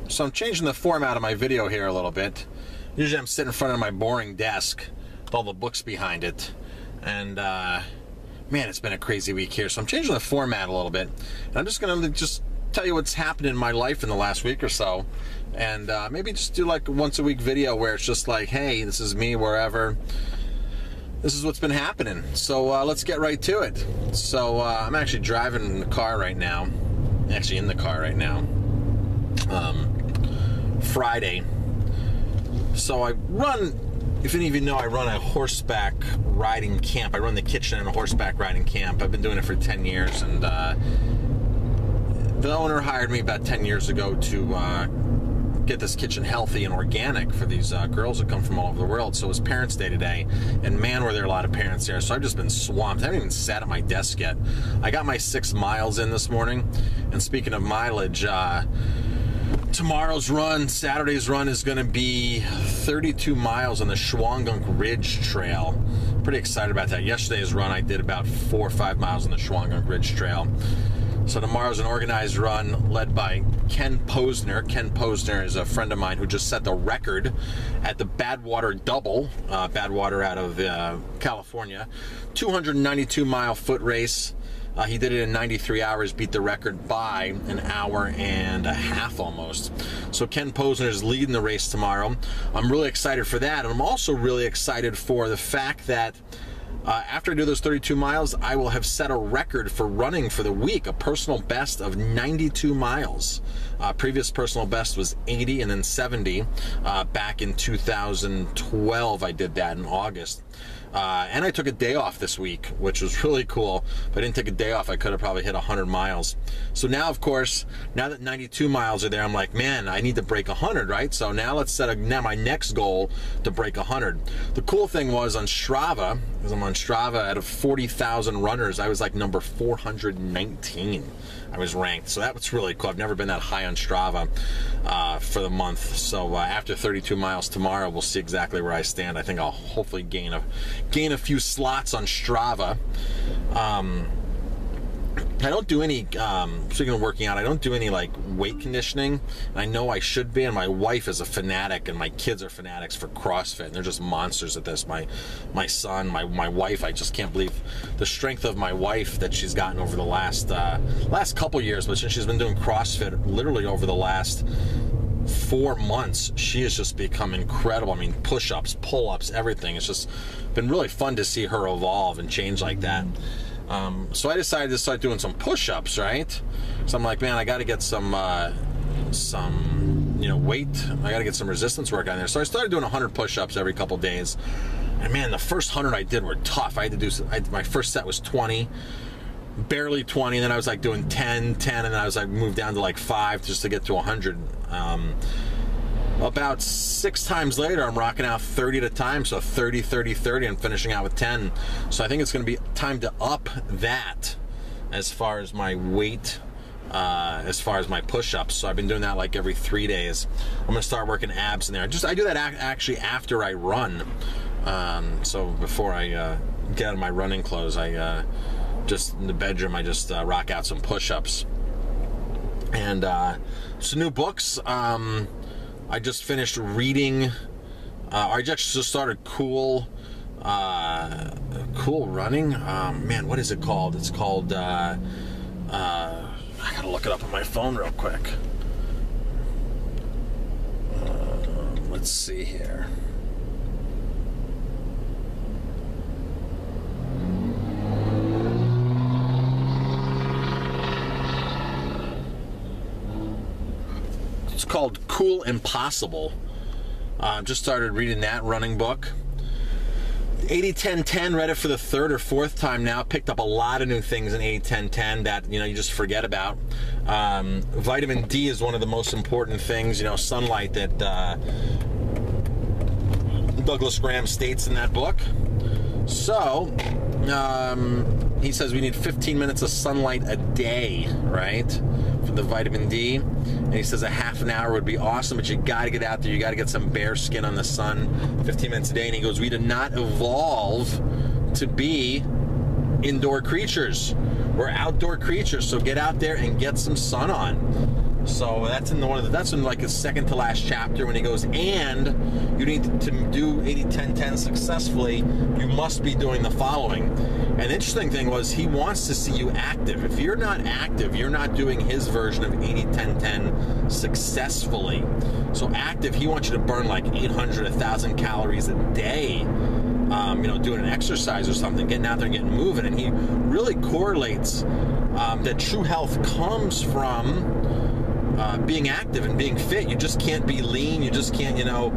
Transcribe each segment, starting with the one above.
So I'm changing the format of my video here a little bit. Usually I'm sitting in front of my boring desk with all the books behind it. And man, it's been a crazy week here. So I'm changing the format a little bit. And I'm just going to tell you what's happened in my life in the last week or so. And maybe just do like a once a week video where it's just like, hey, this is me wherever. This is what's been happening. So let's get right to it. So I'm actually driving in the car right now. Actually in the car right now. Friday. So I run, if any of you know, I run a horseback riding camp. I run the kitchen in a horseback riding camp. I've been doing it for 10 years, and the owner hired me about 10 years ago to get this kitchen healthy and organic for these girls that come from all over the world. So it was Parents' Day today, and man, were there a lot of parents there. So I've just been swamped. I haven't even sat at my desk yet. I got my 6 miles in this morning, and speaking of mileage, tomorrow's run, Saturday's run, is going to be 32 miles on the Shawangunk Ridge Trail. Pretty excited about that. Yesterday's run, I did about 4 or 5 miles on the Shawangunk Ridge Trail. So tomorrow's an organized run led by Ken Posner. Ken Posner is a friend of mine who just set the record at the Badwater Double, Badwater out of California, 292-mile foot race. He did it in 93 hours, beat the record by an hour and a half almost. So Ken Posner is leading the race tomorrow. I'm really excited for that, and I'm also really excited for the fact that after I do those 32 miles, I will have set a record for running for the week, a personal best of 92 miles. Previous personal best was 80 and then 70. Back in 2012, I did that in August. And I took a day off this week, which was really cool. If I didn't take a day off, I could have probably hit 100 miles. So now, of course, now that 92 miles are there, I'm like, man, I need to break 100, right? So now let's set now my next goal to break 100. The cool thing was on Strava, because I'm on Strava, out of 40,000 runners, I was like number 419. I was ranked, so that was really cool. I've never been that high on Strava for the month. So after 32 miles tomorrow, we'll see exactly where I stand. I think I'll hopefully gain a few slots on Strava. I don't do any, speaking of working out, I don't do any like weight conditioning. I know I should be, and my wife is a fanatic, and my kids are fanatics for CrossFit, and they're just monsters at this. My son, my wife, I just can't believe the strength of my wife that she's gotten over the last couple years, but since she's been doing CrossFit literally over the last 4 months, she has just become incredible. I mean, push-ups, pull-ups, everything. It's just been really fun to see her evolve and change like that. So I decided to start doing some push-ups, right? So I'm like, man, I got to get some weight. I got to get some resistance work on there. So I started doing 100 push-ups every couple days. And man, the first 100 I did were tough. I had to do, my first set was 20, barely 20. And then I was like doing 10, and then I was like moved down to like 5 just to get to 100. About 6 times later, I'm rocking out 30 at a time, so 30, 30, 30, and finishing out with 10. So I think it's going to be time to up that as far as my weight, as far as my push-ups. So I've been doing that like every 3 days. I'm going to start working abs in there. I do that actually after I run. So before I get out of my running clothes, I just in the bedroom, I just rock out some push-ups. And some new books. I just finished reading, I just started Cool Running. Man, what is it called? It's called, I gotta look it up on my phone real quick. Let's see here. It's called Cool Impossible. Just started reading that running book. 80-10-10, read it for the 3rd or 4th time now. Picked up a lot of new things in 80-10-10 that you just forget about. Vitamin D is one of the most important things. Sunlight that Douglas Graham states in that book. So he says we need 15 minutes of sunlight a day, right, for the vitamin D. And he says a half an hour would be awesome, but you got to get out there. You got to get some bare skin on the sun, 15 minutes a day. And he goes, we did not evolve to be indoor creatures. We're outdoor creatures, so get out there and get some sun on. So that's in that's in like his second to last chapter when he goes, and you need to do 80-10-10 successfully, you must be doing the following. And the interesting thing was, he wants to see you active. If you're not active, you're not doing his version of 80-10-10 successfully. So active, he wants you to burn like 800, 1,000 calories a day, you know, doing an exercise or something, getting out there and getting moving. And he really correlates that true health comes from being active and being fit. You just can't be lean. You just can't, you know,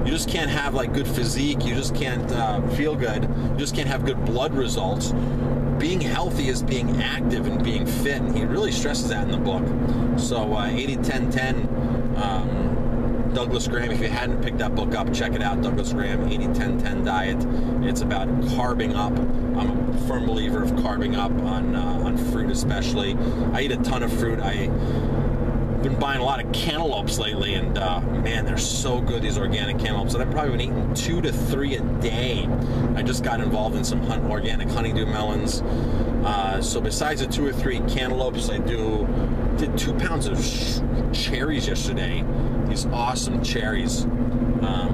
you just can't have like good physique. You just can't feel good. You just can't have good blood results. Being healthy is being active and being fit, and he really stresses that in the book. So 80-10-10, Douglas Graham. If you hadn't picked that book up, check it out. Douglas Graham, 80-10-10 Diet. It's about carbing up. I'm a firm believer of carbing up on fruit, especially. I eat a ton of fruit. I've been buying a lot of cantaloupes lately, and man, they're so good, these organic cantaloupes. And I've probably been eating 2 to 3 a day. I just got involved in some organic honeydew melons. So besides the 2 or 3 cantaloupes, I did 2 pounds of cherries yesterday. These awesome cherries,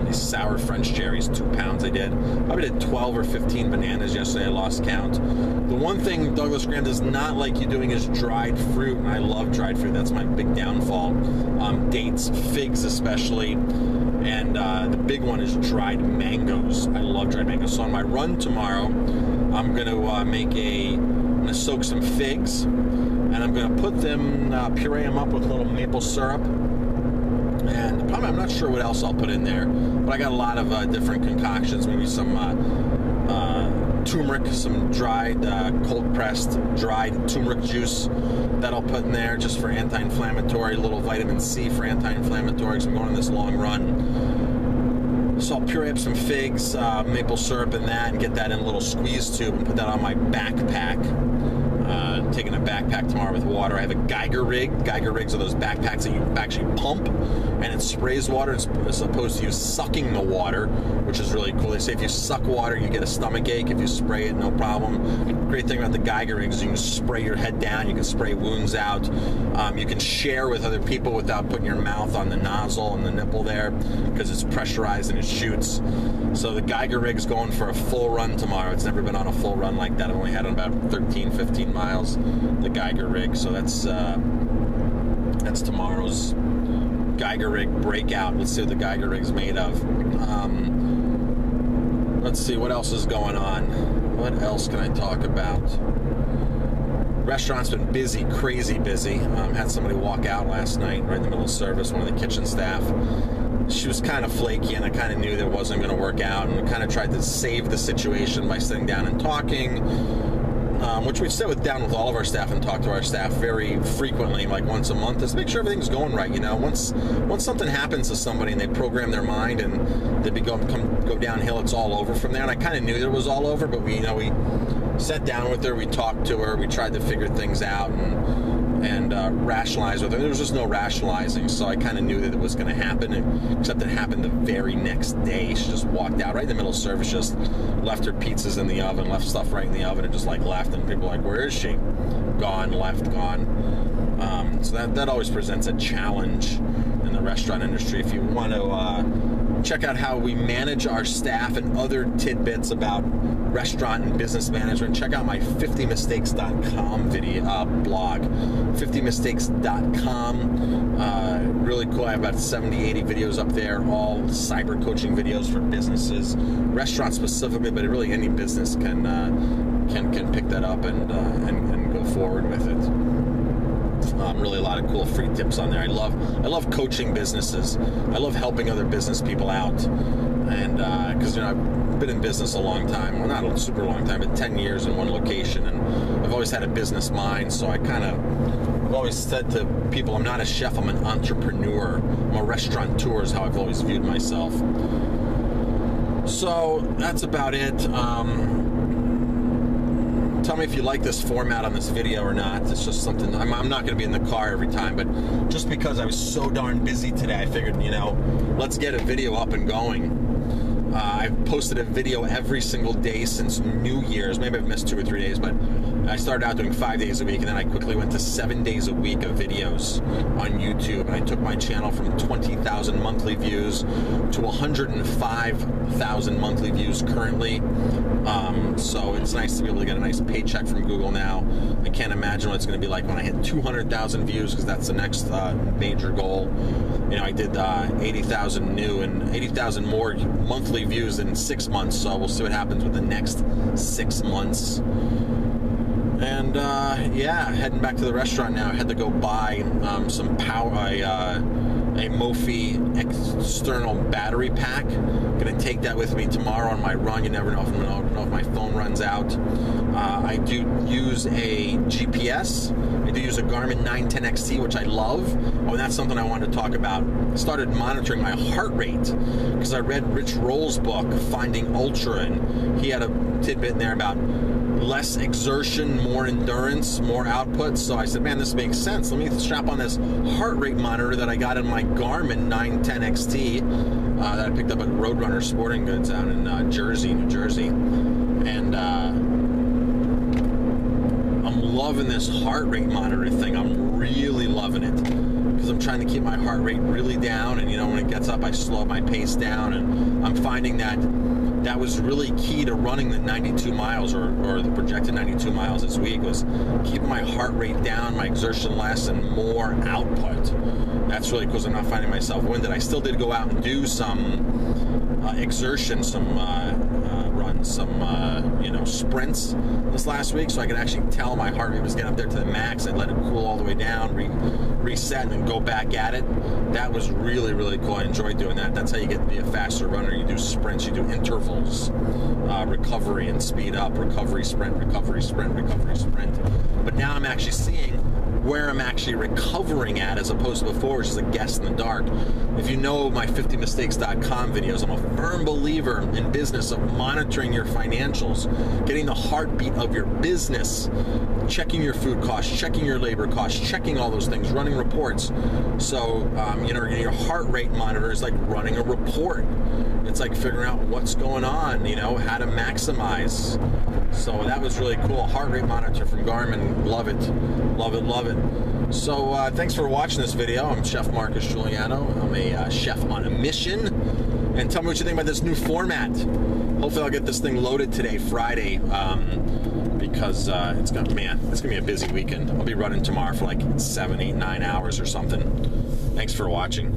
these sour French cherries, 2 pounds I did. Probably did 12 or 15 bananas yesterday. I lost count. The one thing Douglas Graham does not like you doing is dried fruit, and I love dried fruit. That's my big downfall. Dates, figs especially, and the big one is dried mangoes. I love dried mangoes. So on my run tomorrow, I'm going to soak some figs, and I'm going to put them, puree them up with a little maple syrup. And probably, I'm not sure what else I'll put in there, but I got a lot of different concoctions. Maybe some turmeric, some dried, cold-pressed, dried turmeric juice that I'll put in there just for anti-inflammatory, a little vitamin C for anti-inflammatory, because I'm going on this long run. So I'll puree up some figs, maple syrup in that, and get that in a little squeeze tube and put that on my backpack. Taking a backpack tomorrow with water. I have a Geiger rig. Geiger rigs are those backpacks that you actually pump, and it sprays water as opposed to you sucking the water, which is really cool. They say if you suck water, you get a stomach ache. If you spray it, no problem. Great thing about the Geiger rig is you can spray your head down. You can spray wounds out. You can share with other people without putting your mouth on the nozzle and the nipple there, because it's pressurized and it shoots. So the Geiger rig's going for a full run tomorrow. It's never been on a full run like that. I've only had it about 13, 15 miles, the Geiger rig. So that's tomorrow's Geiger rig breakout. Let's see what the Geiger rig's made of. Let's see what else is going on. What else can I talk about? Restaurant's been busy, crazy busy. Had somebody walk out last night right in the middle of service, one of the kitchen staff. She was kind of flaky, and I kind of knew that it wasn't going to work out, and we kind of tried to save the situation by sitting down and talking, which we sit down with all of our staff and talk to our staff very frequently, like once a month, just to make sure everything's going right. You know, once something happens to somebody and they program their mind and they go downhill, it's all over from there. And I kind of knew that it was all over, but we sat down with her, we talked to her, we tried to figure things out and rationalize with her. There was just no rationalizing, so I kind of knew that it was going to happen, except it happened the very next day. She just walked out right in the middle of service, just left her pizzas in the oven, left stuff right in the oven, and just like left, and people were like, where is she? Gone, left, gone. So that always presents a challenge in the restaurant industry. If you want to check out how we manage our staff and other tidbits about restaurant and business management, check out my 50mistakes.com blog. 50mistakes.com. Really cool. I have about 70-80 videos up there, all cyber coaching videos for businesses, restaurants specifically, but really any business can pick that up and go forward with it. Really a lot of cool free tips on there. I love coaching businesses. I love helping other business people out, and because I've been in business a long time. Well, not a super long time, but 10 years in one location, and I've always had a business mind. So I've always said to people, I'm not a chef, I'm an entrepreneur. I'm a restaurateur is how I've always viewed myself. So that's about it. Tell me if you like this format on this video or not. It's just something, I'm not going to be in the car every time, but just because I was so darn busy today, I figured, let's get a video up and going. I've posted a video every single day since New Year's. Maybe I've missed 2 or 3 days, but I started out doing 5 days a week, and then I quickly went to 7 days a week of videos on YouTube. And I took my channel from 20,000 monthly views to 105,000 monthly views currently. So it's nice to be able to get a nice paycheck from Google now. I can't imagine what it's going to be like when I hit 200,000 views, because that's the next major goal. You know, I did 80,000 new and 80,000 more monthly views in 6 months, so we'll see what happens with the next 6 months. And yeah, heading back to the restaurant now. I had to go buy some power, a Mophie external battery pack. I'm gonna take that with me tomorrow on my run. You never know if my phone runs out. I do use a GPS. I do use a Garmin 910 XT, which I love. Oh, and that's something I wanted to talk about. I started monitoring my heart rate because I read Rich Roll's book, Finding Ultra, and he had a tidbit in there about less exertion, more endurance, more output. So I said, man, this makes sense. Let me strap on this heart rate monitor that I got in my Garmin 910 XT that I picked up at Roadrunner Sporting Goods out in Jersey, New Jersey. And I'm loving this heart rate monitor thing. I'm really loving it because I'm trying to keep my heart rate really down. And, you know, when it gets up, I slow my pace down. And I'm finding that that was really key to running the 92 miles or the projected 92 miles this week, was keeping my heart rate down, my exertion less, and more output. That's really cool because I'm not finding myself winded. I still did go out and do some exertion, some runs, some you know, sprints this last week, so I could actually tell my heart rate was getting up there to the max. I let it cool all the way down, reset, and then go back at it. That was really, really cool. I enjoyed doing that. That's how you get to be a faster runner. You do sprints, you do intervals, recovery and speed up, recovery, sprint, recovery, sprint, recovery, sprint. But now I'm actually seeing where I'm actually recovering at, as opposed to before, which is a guess in the dark. If you know my 50mistakes.com videos, I'm a firm believer in business of monitoring your financials, getting the heartbeat of your business, checking your food costs, checking your labor costs, checking all those things, running reports. So, you know, your heart rate monitor is like running a report. It's like figuring out what's going on, you know, how to maximize. So that was really cool. Heart rate monitor from Garmin. Love it. Love it, love it. So thanks for watching this video. I'm Chef Marcus Giuliano. I'm a chef on a mission. And tell me what you think about this new format. Hopefully I'll get this thing loaded today, Friday, because it's gonna be a busy weekend. I'll be running tomorrow for like 7, 8, 9 hours or something. Thanks for watching.